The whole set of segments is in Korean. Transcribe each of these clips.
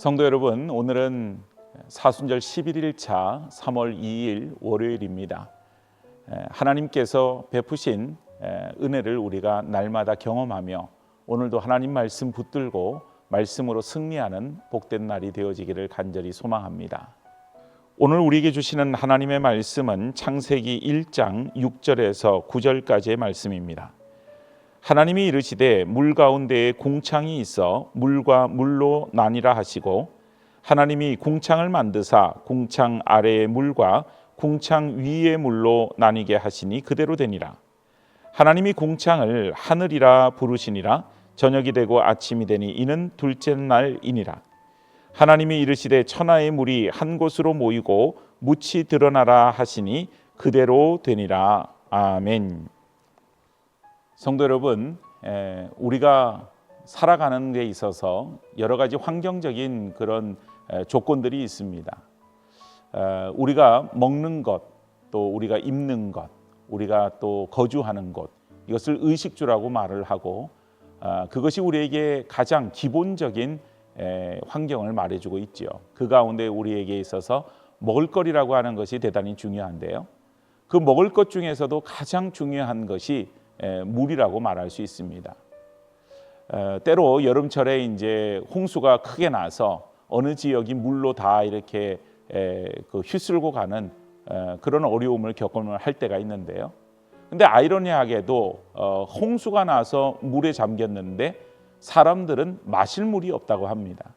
성도 여러분, 오늘은 사순절 11일차 3월 2일 월요일입니다. 하나님께서 베푸신 은혜를 우리가 날마다 경험하며 오늘도 하나님 말씀 붙들고 말씀으로 승리하는 복된 날이 되어지기를 간절히 소망합니다. 오늘 우리에게 주시는 하나님의 말씀은 창세기 1장 6절에서 9절까지의 말씀입니다. 하나님이 이르시되 물 가운데에 궁창이 있어 물과 물로 나뉘라 하시고 하나님이 궁창을 만드사 궁창 아래의 물과 궁창 위의 물로 나뉘게 하시니 그대로 되니라. 하나님이 궁창을 하늘이라 부르시니라. 저녁이 되고 아침이 되니 이는 둘째 날이니라. 하나님이 이르시되 천하의 물이 한 곳으로 모이고 묻이 드러나라 하시니 그대로 되니라. 아멘. 성도 여러분, 우리가 살아가는 데 있어서 여러 가지 환경적인 그런 조건들이 있습니다. 우리가 먹는 것, 또 우리가 입는 것, 우리가 또 거주하는 곳, 이것을 의식주라고 말을 하고 그것이 우리에게 가장 기본적인 환경을 말해주고 있지요. 그 가운데 우리에게 있어서 먹을거리라고 하는 것이 대단히 중요한데요. 그 먹을 것 중에서도 가장 중요한 것이 물이라고 말할 수 있습니다. 때로 여름철에 이제 홍수가 크게 나서 어느 지역이 물로 다 이렇게 휩쓸고 가는 그런 어려움을 겪을 할 때가 있는데요. 근데 아이러니하게도 홍수가 나서 물에 잠겼는데 사람들은 마실 물이 없다고 합니다.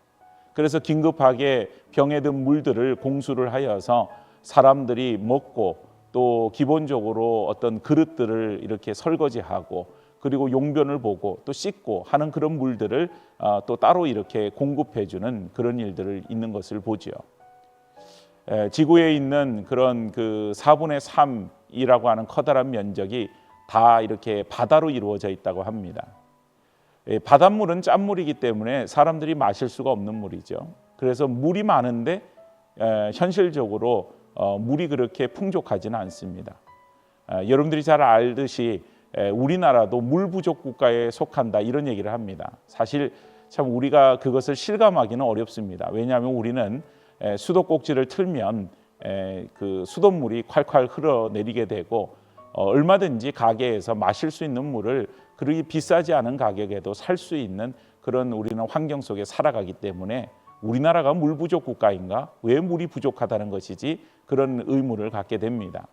그래서 긴급하게 병에 든 물들을 공수를 하여서 사람들이 먹고 또 기본적으로 어떤 그릇들을 이렇게 설거지하고 그리고 용변을 보고 또 씻고 하는 그런 물들을 또 따로 이렇게 공급해주는 그런 일들을 있는 것을 보지요. 지구에 있는 그런 그 4분의 3이라고 하는 커다란 면적이 다 이렇게 바다로 이루어져 있다고 합니다. 바닷물은 짠물이기 때문에 사람들이 마실 수가 없는 물이죠. 그래서 물이 많은데 현실적으로 물이 그렇게 풍족하지는 않습니다. 여러분들이 잘 알듯이 우리나라도 물 부족 국가에 속한다 이런 얘기를 합니다. 사실 참 우리가 그것을 실감하기는 어렵습니다. 왜냐하면 우리는 수도꼭지를 틀면 그 수돗물이 콸콸 흘러내리게 되고 얼마든지 가게에서 마실 수 있는 물을 그렇게 비싸지 않은 가격에도 살 수 있는 그런 우리는 환경 속에 살아가기 때문에 우리나라가 물 부족 국가인가? 왜 물이 부족하다는 것이지 그런 의문을 갖게 됩니다.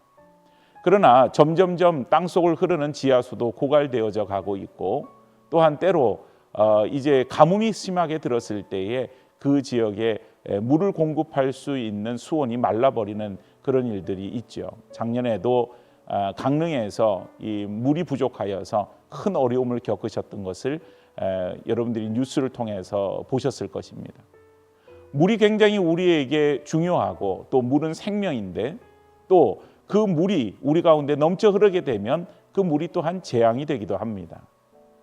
그러나 점점점 땅속을 흐르는 지하수도 고갈되어져 가고 있고 또한 때로 이제 가뭄이 심하게 들었을 때에 그 지역에 물을 공급할 수 있는 수원이 말라버리는 그런 일들이 있죠. 작년에도 강릉에서 이 물이 부족하여서 큰 어려움을 겪으셨던 것을 여러분들이 뉴스를 통해서 보셨을 것입니다. 물이 굉장히 우리에게 중요하고 또 물은 생명인데 또 그 물이 우리 가운데 넘쳐 흐르게 되면 그 물이 또한 재앙이 되기도 합니다.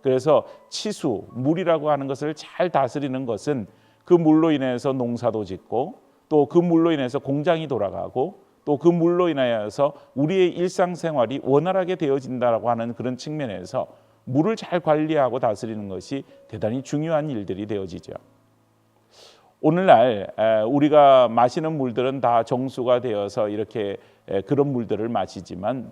그래서 치수, 물이라고 하는 것을 잘 다스리는 것은 그 물로 인해서 농사도 짓고 또 그 물로 인해서 공장이 돌아가고 또 그 물로 인하여서 우리의 일상생활이 원활하게 되어진다라고 하는 그런 측면에서 물을 잘 관리하고 다스리는 것이 대단히 중요한 일들이 되어지죠. 오늘날 우리가 마시는 물들은 다 정수가 되어서 이렇게 그런 물들을 마시지만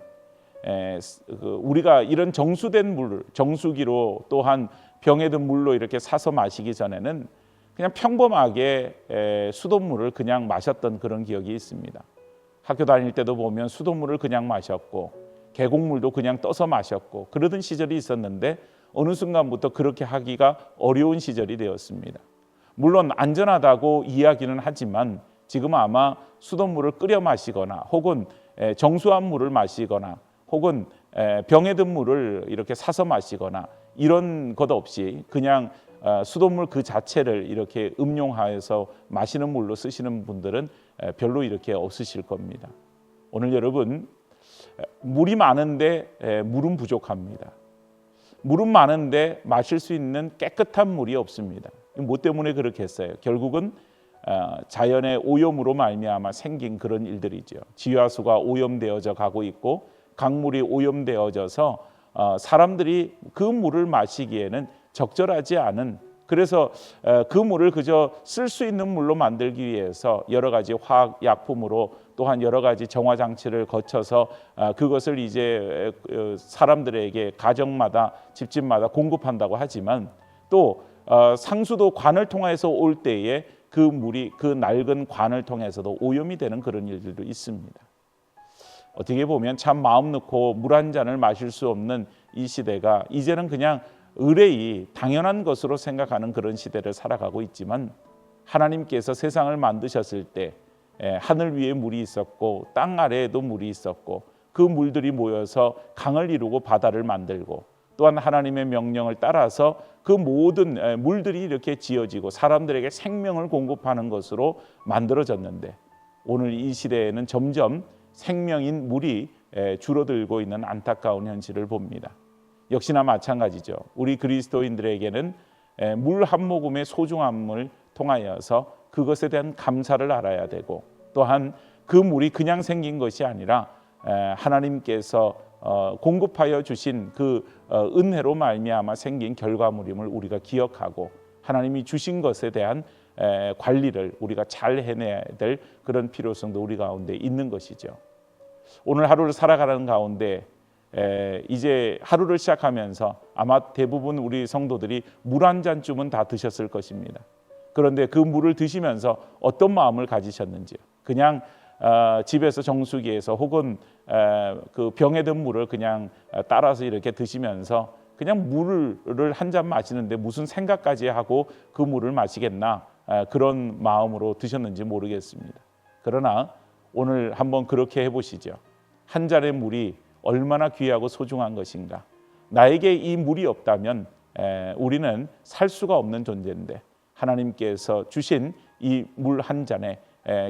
우리가 이런 정수된 물, 정수기로 또한 병에 든 물로 이렇게 사서 마시기 전에는 그냥 평범하게 수돗물을 그냥 마셨던 그런 기억이 있습니다. 학교 다닐 때도 보면 수돗물을 그냥 마셨고 계곡물도 그냥 떠서 마셨고 그러던 시절이 있었는데 어느 순간부터 그렇게 하기가 어려운 시절이 되었습니다. 물론 안전하다고 이야기는 하지만 지금 아마 수돗물을 끓여 마시거나 혹은 정수한 물을 마시거나 혹은 병에 든 물을 이렇게 사서 마시거나 이런 것 없이 그냥 수돗물 그 자체를 이렇게 음용하여서 마시는 물로 쓰시는 분들은 별로 이렇게 없으실 겁니다. 오늘 여러분, 물이 많은데 물은 부족합니다. 물은 많은데 마실 수 있는 깨끗한 물이 없습니다. 뭐 때문에 그렇게 했어요? 결국은 자연의 오염으로 말미암아 생긴 그런 일들이죠. 지하수가 오염되어져 가고 있고 강물이 오염되어져서 사람들이 그 물을 마시기에는 적절하지 않은 그래서 그 물을 그저 쓸 수 있는 물로 만들기 위해서 여러 가지 화학 약품으로 또한 여러 가지 정화 장치를 거쳐서 그것을 이제 사람들에게 가정마다 집집마다 공급한다고 하지만 또 상수도 관을 통해서 올 때에 그 물이 그 낡은 관을 통해서도 오염이 되는 그런 일들도 있습니다. 어떻게 보면 참 마음 놓고 물 한 잔을 마실 수 없는 이 시대가 이제는 그냥 의뢰이 당연한 것으로 생각하는 그런 시대를 살아가고 있지만 하나님께서 세상을 만드셨을 때 하늘 위에 물이 있었고 땅 아래에도 물이 있었고 그 물들이 모여서 강을 이루고 바다를 만들고 또한 하나님의 명령을 따라서 그 모든 물들이 이렇게 지어지고 사람들에게 생명을 공급하는 것으로 만들어졌는데 오늘 이 시대에는 점점 생명인 물이 줄어들고 있는 안타까운 현실을 봅니다. 역시나 마찬가지죠. 우리 그리스도인들에게는 물 한 모금의 소중함을 통하여서 그것에 대한 감사를 알아야 되고 또한 그 물이 그냥 생긴 것이 아니라 하나님께서 공급하여 주신 그 은혜로 말미암아 생긴 결과물임을 우리가 기억하고 하나님이 주신 것에 대한 관리를 우리가 잘 해내야 될 그런 필요성도 우리 가운데 있는 것이죠. 오늘 하루를 살아가는 가운데 이제 하루를 시작하면서 아마 대부분 우리 성도들이 물 한 잔쯤은 다 드셨을 것입니다. 그런데 그 물을 드시면서 어떤 마음을 가지셨는지요? 그냥 집에서 정수기에서 혹은 그 병에 든 물을 그냥 따라서 이렇게 드시면서 그냥 물을 한 잔 마시는데 무슨 생각까지 하고 그 물을 마시겠나 그런 마음으로 드셨는지 모르겠습니다. 그러나 오늘 한번 그렇게 해보시죠. 한 잔의 물이 얼마나 귀하고 소중한 것인가. 나에게 이 물이 없다면 우리는 살 수가 없는 존재인데 하나님께서 주신 이 물 한 잔의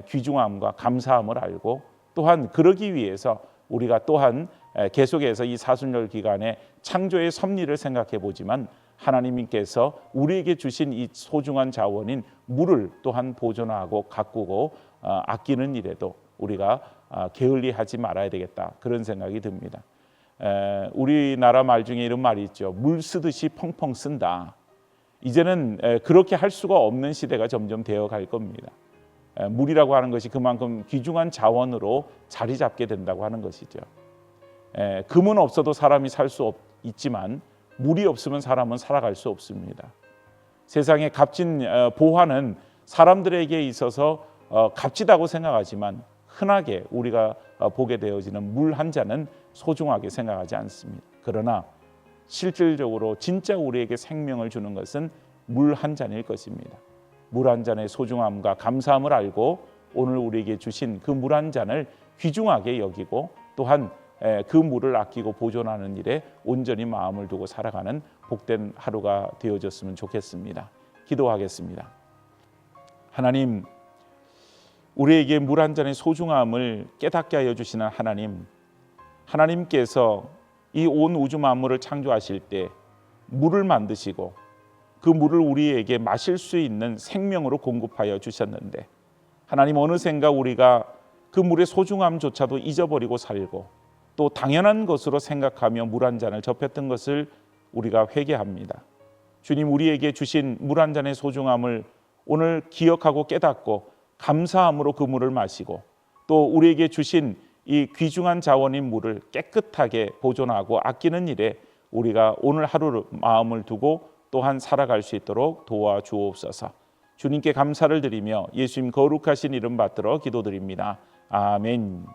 귀중함과 감사함을 알고 또한 그러기 위해서 우리가 또한 계속해서 이 사순절 기간에 창조의 섭리를 생각해 보지만 하나님께서 우리에게 주신 이 소중한 자원인 물을 또한 보존하고 가꾸고 아끼는 일에도 우리가 게을리하지 말아야 되겠다 그런 생각이 듭니다. 우리나라 말 중에 이런 말이 있죠. 물 쓰듯이 펑펑 쓴다. 이제는 그렇게 할 수가 없는 시대가 점점 되어 갈 겁니다. 물이라고 하는 것이 그만큼 귀중한 자원으로 자리 잡게 된다고 하는 것이죠. 금은 없어도 사람이 살 수 있지만 물이 없으면 사람은 살아갈 수 없습니다. 세상의 값진 보화는 사람들에게 있어서 값지다고 생각하지만 흔하게 우리가 보게 되어지는 물 한 잔은 소중하게 생각하지 않습니다. 그러나 실질적으로 진짜 우리에게 생명을 주는 것은 물 한 잔일 것입니다. 물 한 잔의 소중함과 감사함을 알고 오늘 우리에게 주신 그 물 한 잔을 귀중하게 여기고 또한 그 물을 아끼고 보존하는 일에 온전히 마음을 두고 살아가는 복된 하루가 되어졌으면 좋겠습니다. 기도하겠습니다. 하나님, 우리에게 물 한 잔의 소중함을 깨닫게 하여 주시는 하나님께서 이 온 우주 만물을 창조하실 때 물을 만드시고 그 물을 우리에게 마실 수 있는 생명으로 공급하여 주셨는데 하나님 어느샌가 우리가 그 물의 소중함조차도 잊어버리고 살고 또 당연한 것으로 생각하며 물 한 잔을 접했던 것을 우리가 회개합니다. 주님, 우리에게 주신 물 한 잔의 소중함을 오늘 기억하고 깨닫고 감사함으로 그 물을 마시고 또 우리에게 주신 이 귀중한 자원인 물을 깨끗하게 보존하고 아끼는 일에 우리가 오늘 하루 마음을 두고 또한 살아갈 수 있도록 도와주옵소서. 주님께 감사를 드리며 예수님 거룩하신 이름 받들어 기도드립니다. 아멘.